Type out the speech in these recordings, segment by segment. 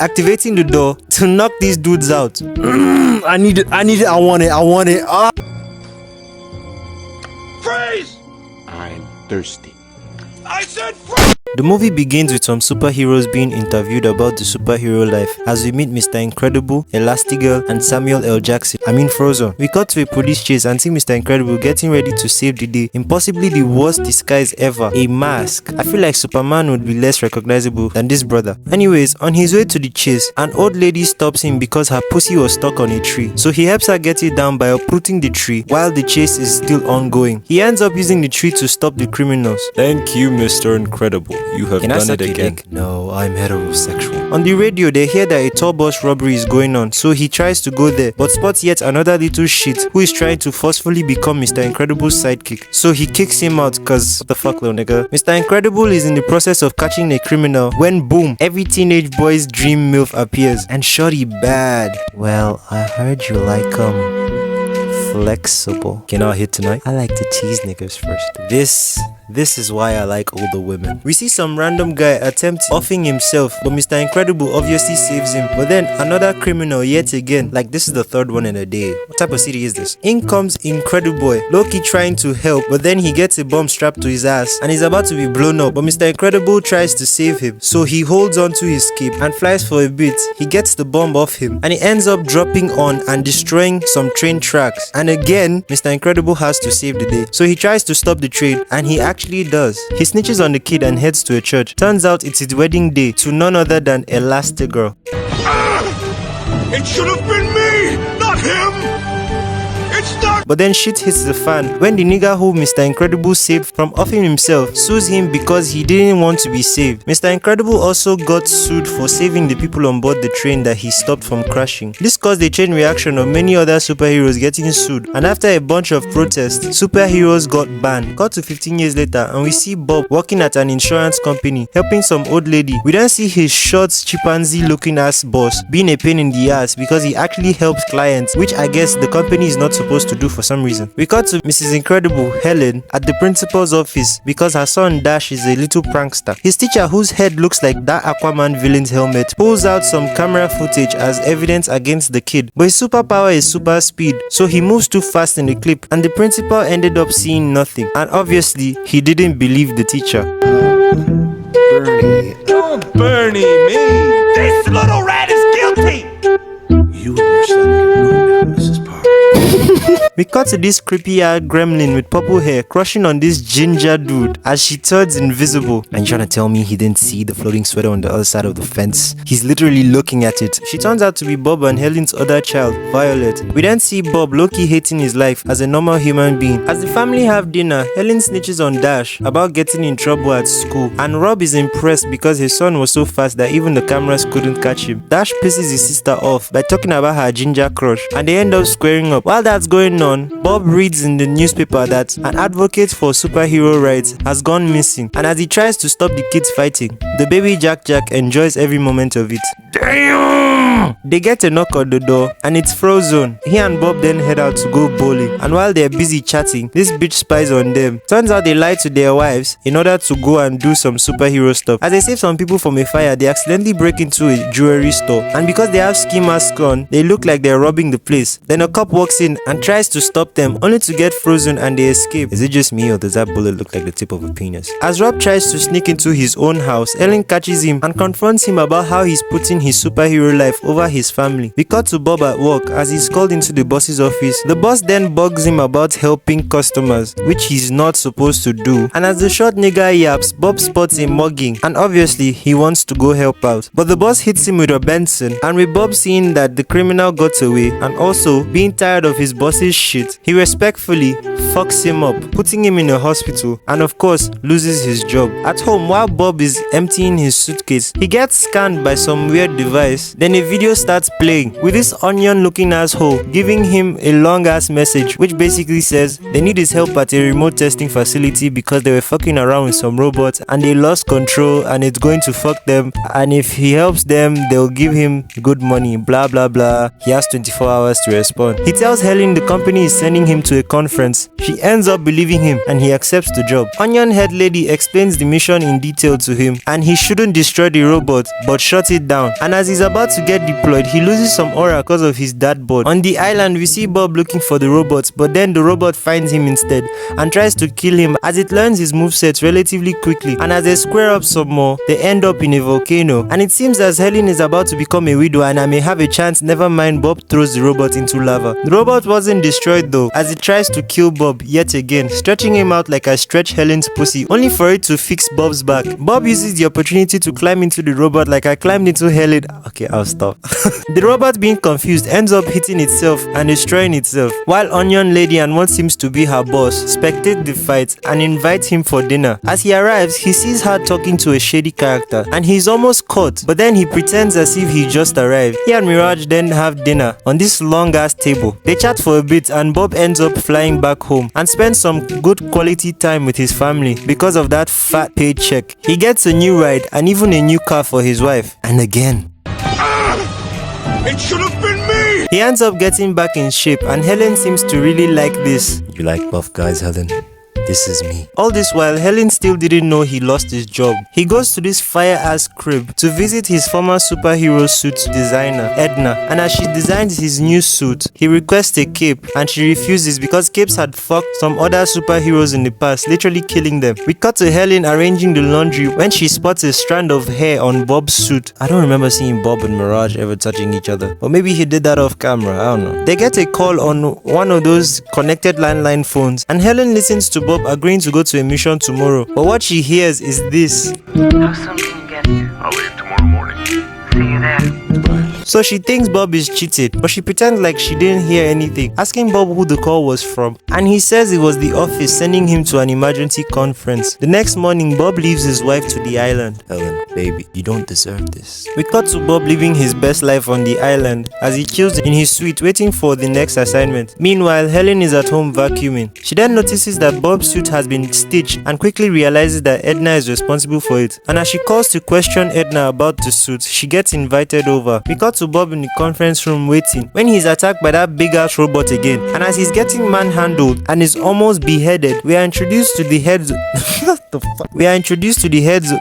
activating the door to knock these dudes out. I need it, I want it. Freeze! I'm thirsty. I said freeze! The movie begins with some superheroes being interviewed about the superhero life as we meet Mr. Incredible, Elastigirl, and Samuel L. Jackson. Frozone. We cut to a police chase and see Mr. Incredible getting ready to save the day in possibly the worst disguise ever, a mask. I feel like Superman would be less recognizable than this brother. Anyways, on his way to the chase, an old lady stops him because her pussy was stuck on a tree. So he helps her get it down by uprooting the tree while the chase is still ongoing. He ends up using the tree to stop the criminals. Thank you, Mr. Incredible. You have done it again. No, I'm heterosexual. On the radio, they hear that a tour bus robbery is going on, so he tries to go there, but spots yet another little shit who is trying to forcefully become Mr. Incredible's sidekick. So he kicks him out cause what the fuck, little nigga. Mr. Incredible is in the process of catching a criminal when boom, every teenage boy's dream MILF appears and shorty bad. Well, I heard you like flexible. Can I hit tonight? I like to tease niggas first. This is why I like older women. We see some random guy attempt offing himself, but Mr. Incredible obviously saves him. But then another criminal yet again, like this is the third one in a day. What type of city is this? In comes Incrediboy, low-key trying to help, but then he gets a bomb strapped to his ass and he's about to be blown up. But Mr. Incredible tries to save him, so he holds on to his cape and flies for a bit. He gets the bomb off him and he ends up dropping on and destroying some train tracks. And again, Mr. Incredible has to save the day. So he tries to stop the train and he actually does. He snitches on the kid and heads to a church. Turns out it's his wedding day to none other than Elastigirl. It should have been me, not him! It's not. But then shit hits the fan when the nigga who Mr. Incredible saved from offing himself sues him because he didn't want to be saved. Mr. Incredible also got sued for saving the people on board the train that he stopped from crashing. This caused a chain reaction of many other superheroes getting sued, and after a bunch of protests, superheroes got banned. Cut to 15 years later and we see Bob working at an insurance company helping some old lady. We then see his short chimpanzee looking ass boss being a pain in the ass because he actually helps clients, which I guess the company is not supposed to do for some reason. We cut to Mrs. Incredible, Helen, at the principal's office because her son Dash is a little prankster. His teacher, whose head looks like that Aquaman villain's helmet, pulls out some camera footage as evidence against the kid, but his superpower is super speed, so he moves too fast in the clip and the principal ended up seeing nothing, and obviously he didn't believe the teacher. Bernie. Don't Bernie me! This little rat is guilty! You and your son can go now, Mrs. Parker. We cut to this creepy-eyed gremlin with purple hair crushing on this ginger dude as she turns invisible. And you're trying to tell me he didn't see the floating sweater on the other side of the fence? He's literally looking at it. She turns out to be Bob and Helen's other child, Violet. We then see Bob low-key hating his life as a normal human being. As the family have dinner, Helen snitches on Dash about getting in trouble at school, and Rob is impressed because his son was so fast that even the cameras couldn't catch him. Dash pisses his sister off by talking about her ginger crush, and they end up squaring up. While that's going on, Bob reads in the newspaper that an advocate for superhero rights has gone missing, and as he tries to stop the kids fighting, the baby Jack enjoys every moment of it. Damn! They get a knock on the door and it's Frozone. He and Bob then head out to go bowling, and while they're busy chatting, this bitch spies on them. Turns out they lied to their wives in order to go and do some superhero stuff. As they save some people from a fire, they accidentally break into a jewelry store, and because they have ski masks on, they look like they're robbing the place. Then a cop walks in and tries to stop them, only to get frozen and they escape. Is it just me or does that bullet look like the tip of a penis? As Rob tries to sneak into his own house, Ellen catches him and confronts him about how he's putting his superhero life over his family. We cut to Bob at work as he's called into the boss's office. The boss then bugs him about helping customers, which he's not supposed to do, and as the short nigga yaps, Bob spots a mugging and obviously he wants to go help out. But the boss hits him with a Benson, and with Bob seeing that the criminal got away and also being tired of his boss's shit, he respectfully fucks him up, putting him in a hospital, and of course loses his job. At home, while Bob is emptying his suitcase, he gets scanned by some weird device. Then a video starts playing with this onion looking asshole giving him a long ass message which basically says they need his help at a remote testing facility because they were fucking around with some robots and they lost control and it's going to fuck them, and if he helps them they'll give him good money, blah blah blah. He has 24 hours to respond. He tells Helen the company company is sending him to a conference. She ends up believing him and he accepts the job. Onion Head Lady explains the mission in detail to him and he shouldn't destroy the robot but shut it down. And as he's about to get deployed, he loses some aura because of his dartboard. On the island, we see Bob looking for the robot, but then the robot finds him instead and tries to kill him as it learns his moveset relatively quickly. And as they square up some more, they end up in a volcano. And it seems as Helen is about to become a widow and I may have a chance, never mind Bob throws the robot into lava. The robot wasn't destroyed though, as it tries to kill Bob yet again, stretching him out like I stretch Helen's pussy, only for it to fix Bob's back. Bob uses the opportunity to climb into the robot like I climbed into Helen. Okay, I'll stop. The robot, being confused, ends up hitting itself and destroying itself, while Onion Lady and what seems to be her boss spectate the fight and invite him for dinner. As he arrives, he sees her talking to a shady character and he's almost caught, but then he pretends as if he just arrived. He and Mirage then have dinner on this long ass table. They chat for a bit and Bob ends up flying back home and spends some good quality time with his family because of that fat paycheck. He gets a new ride and even a new car for his wife. And again, It should have been me! he ends up getting back in shape and Helen seems to really like this. You like buff guys, Helen? This is me. All this while, Helen still didn't know he lost his job. He goes to this fire-ass crib to visit his former superhero suit designer, Edna, and as she designs his new suit, he requests a cape and she refuses because capes had fucked some other superheroes in the past, literally killing them. We cut to Helen arranging the laundry when she spots a strand of hair on Bob's suit. I don't remember seeing Bob and Mirage ever touching each other, or maybe he did that off camera, I don't know. They get a call on one of those connected landline phones and Helen listens to Bob agreeing to go to a mission tomorrow, but what she hears is this. How soon can you get here? I'll leave tomorrow morning. See you there. So she thinks Bob is cheated, but she pretends like she didn't hear anything, asking Bob who the call was from, and he says it was the office sending him to an emergency conference. The next morning, Bob leaves his wife to the island. Helen, baby, you don't deserve this. We cut to Bob living his best life on the island as he chills in his suite waiting for the next assignment. Meanwhile, Helen is at home vacuuming. She then notices that Bob's suit has been stitched and quickly realizes that Edna is responsible for it. And as she calls to question Edna about the suit, she gets invited over. We cut to Bob in the conference room waiting when he's attacked by that big ass robot again. And as he's getting manhandled and is almost beheaded, we are introduced to the heads. What the fuck? We are introduced to the heads.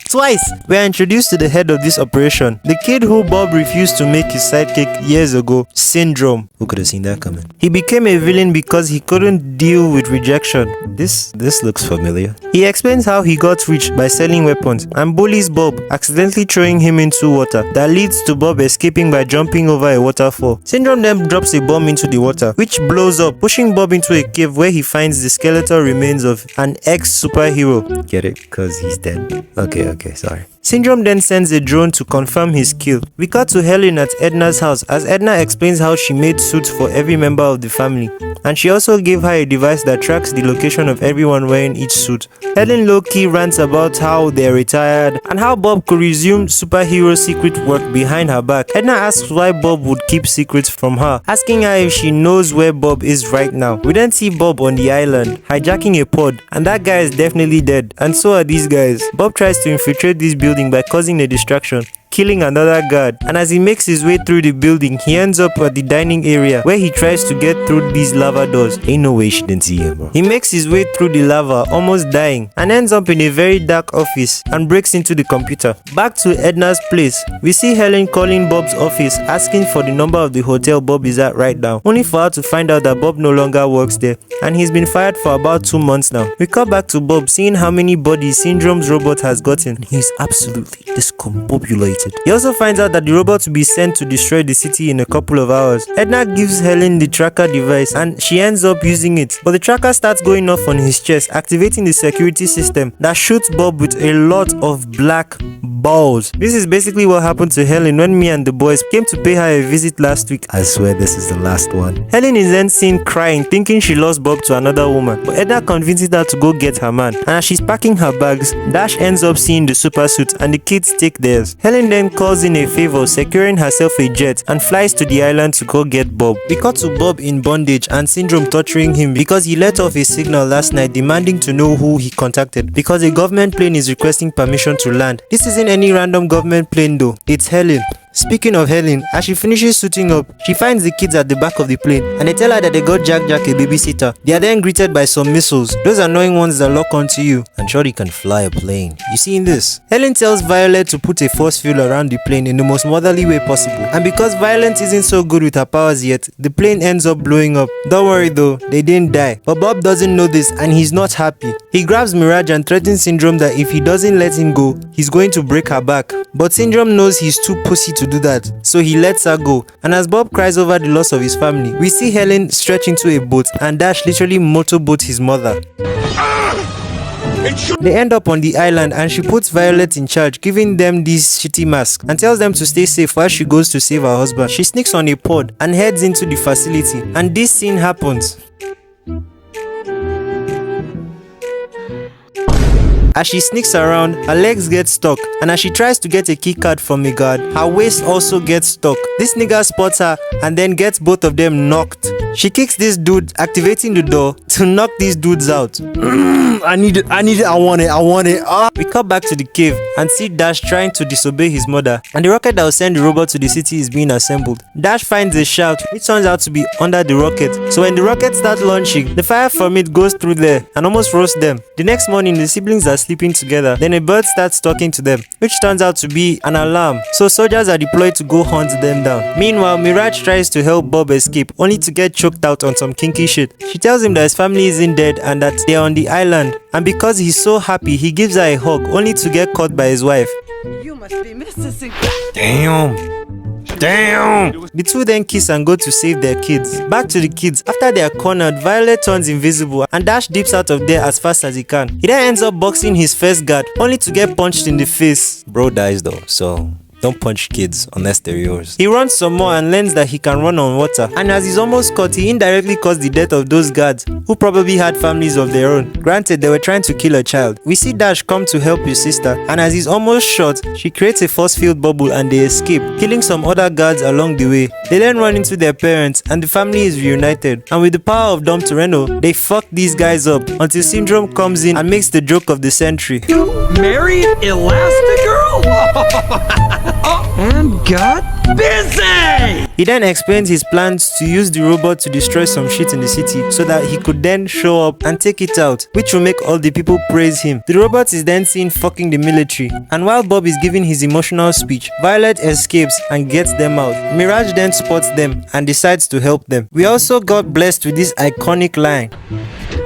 Twice! We are introduced to the head of this operation, the kid who Bob refused to make his sidekick years ago, Syndrome. Who could have seen that coming? He became a villain because he couldn't deal with rejection. This looks familiar. He explains how he got rich by selling weapons and bullies Bob, accidentally throwing him into water that leads to Bob escaping by jumping over a waterfall. Syndrome then drops a bomb into the water, which blows up, pushing Bob into a cave where he finds the skeletal remains of an ex-superhero. Get it? Cause he's dead. Okay, sorry. Syndrome then sends a drone to confirm his kill. We cut to Helen at Edna's house as Edna explains how she made suits for every member of the family, and she also gave her a device that tracks the location of everyone wearing each suit. Helen low-key rants about how they're retired and how Bob could resume superhero secret work behind her back. Edna asks why Bob would keep secrets from her, asking her if she knows where Bob is right now. We then see Bob on the island, hijacking a pod, and that guy is definitely dead, and so are these guys. Bob tries to infiltrate this building by causing a distraction, killing another guard, and as he makes his way through the building, he ends up at the dining area where he tries to get through these lava doors. Ain't no way she didn't see him, bro. He makes his way through the lava, almost dying, and ends up in a very dark office and breaks into the computer. Back to Edna's place, we see Helen calling Bob's office, asking for the number of the hotel Bob is at right now, only for her to find out that Bob no longer works there, and he's been fired for about 2 months now. We cut back to Bob, seeing how many bodies Syndrome's robot has gotten. He's absolutely discombobulated. He also finds out that the robot will be sent to destroy the city in a couple of hours. Edna gives Helen the tracker device and she ends up using it, but the tracker starts going off on his chest, activating the security system that shoots Bob with a lot of black balls. This is basically what happened to Helen when me and the boys came to pay her a visit last week. I swear this is the last one. Helen is then seen crying, thinking she lost Bob to another woman, but Edna convinces her to go get her man, and as she's packing her bags, Dash ends up seeing the super suit and the kids take theirs. Helen then calls in a favor, securing herself a jet and flies to the island to go get Bob. We cut to Bob in bondage and Syndrome torturing him because he let off a signal last night demanding to know who he contacted because a government plane is requesting permission to land. This isn't any random government plane though, it's Helen. Speaking of Helen, as she finishes suiting up, she finds the kids at the back of the plane and they tell her that they got Jack a babysitter. They are then greeted by some missiles, those annoying ones that lock onto you. And Shorty can fly a plane. You seen this? Helen tells Violet to put a force field around the plane in the most motherly way possible. And because Violet isn't so good with her powers yet, the plane ends up blowing up. Don't worry though, they didn't die. But Bob doesn't know this and he's not happy. He grabs Mirage and threatens Syndrome that if he doesn't let him go, he's going to break her back. But Syndrome knows he's too pussy to do that, so he lets her go. And as Bob cries over the loss of his family, we see Helen stretch into a boat and Dash literally motorboat his mother. They end up on the island and she puts Violet in charge, giving them these shitty masks and tells them to stay safe while she goes to save her husband. She sneaks on a pod and heads into the facility, and this scene happens. As she sneaks around, her legs get stuck, and as she tries to get a key card from a guard, her waist also gets stuck. This nigga spots her and then gets both of them knocked. She kicks this dude, activating the door to knock these dudes out. I need it, I want it. We cut back to the cave and see Dash trying to disobey his mother, and the rocket that will send the robot to the city is being assembled. Dash finds a shaft, which turns out to be under the rocket. So when the rocket starts launching, the fire from it goes through there and almost roasts them. The next morning, the siblings are sleeping together. Then a bird starts talking to them, which turns out to be an alarm. So soldiers are deployed to go hunt them down. Meanwhile, Mirage tries to help Bob escape, only to get choked out on some kinky shit. She tells him that his family isn't dead and that they are on the island. And because he's so happy, he gives her a hug, only to get caught by his wife. You must be Mr. Sinclair. Damn. The two then kiss and go to save their kids. Back to the kids. After they are cornered, Violet turns invisible and Dash dips out of there as fast as he can. He then ends up boxing his first guard, only to get punched in the face. Bro dies though, so don't punch kids unless they're yours. He runs some more and learns that he can run on water. And as he's almost caught, he indirectly caused the death of those guards, who probably had families of their own. Granted, they were trying to kill a child. We see Dash come to help his sister, and as he's almost shot, she creates a force field bubble and they escape, killing some other guards along the way. They then run into their parents and the family is reunited. And with the power of Dom Toretto, they fuck these guys up until Syndrome comes in and makes the joke of the century. You married Elastigirl? And got busy! He then explains his plans to use the robot to destroy some shit in the city so that he could then show up and take it out, which will make all the people praise him. The robot is then seen fucking the military, and while Bob is giving his emotional speech, Violet escapes and gets them out. Mirage then spots them and decides to help them. We also got blessed with this iconic line.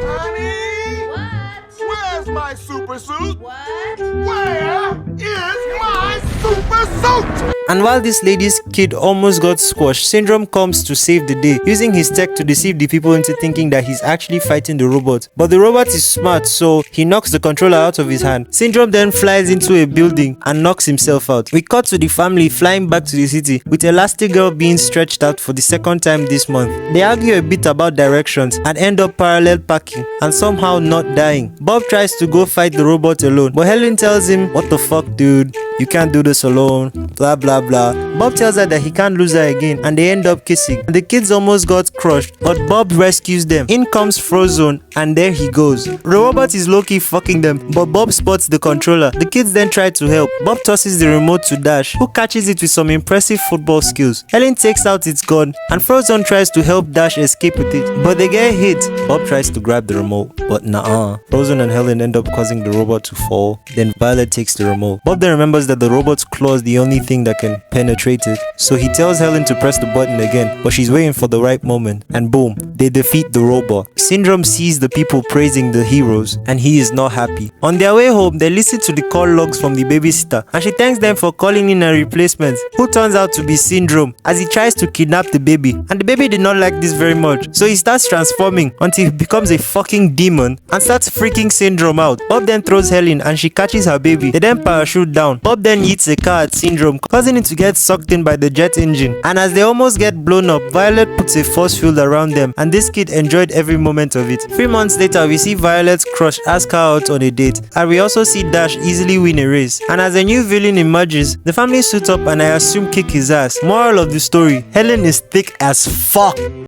Honey, What? where's my super suit? What? Where is my super suit? And while this lady's kid almost got squashed, Syndrome comes to save the day, using his tech to deceive the people into thinking that he's actually fighting the robot. But the robot is smart, so he knocks the controller out of his hand. Syndrome then flies into a building and knocks himself out. We cut to the family flying back to the city, with Elastigirl being stretched out for the second time this month. They argue a bit about directions and end up parallel parking and somehow not dying. Bob tries to go fight the robot alone, but Helen tells him, "What the fuck, dude? You can't do this alone, blah blah blah." Bob tells her that he can't lose her again and they end up kissing. The kids almost got crushed, but Bob rescues them. In comes Frozone and there he goes. The robot is low-key fucking them, but Bob spots the controller. The kids then try to help. Bob tosses the remote to Dash, who catches it with some impressive football skills. Helen takes out its gun and Frozone tries to help Dash escape with it, but they get hit. Bob tries to grab the remote, but nah. Frozone and Helen end up causing the robot to fall. Then Violet takes the remote. Bob then remembers that the robot's claw is the only thing that can penetrate it, so he tells Helen to press the button again, but she's waiting for the right moment, and boom, they defeat the robot. Syndrome sees the people praising the heroes and he is not happy. On their way home, they listen to the call logs from the babysitter and she thanks them for calling in a replacement, who turns out to be Syndrome, as he tries to kidnap the baby. And the baby did not like this very much, so he starts transforming until he becomes a fucking demon and starts freaking Syndrome out. Bob then throws Helen and she catches her baby. They then parachute down. Bob then hits a car at Syndrome, causing him to get sucked in by the jet engine. And as they almost get blown up, Violet puts a force field around them and this kid enjoyed every moment of it. 3 months later, we see Violet's crush ask her out on a date, and we also see Dash easily win a race. And as a new villain emerges, the family suit up and I assume kick his ass. Moral of the story, Helen is thick as fuck.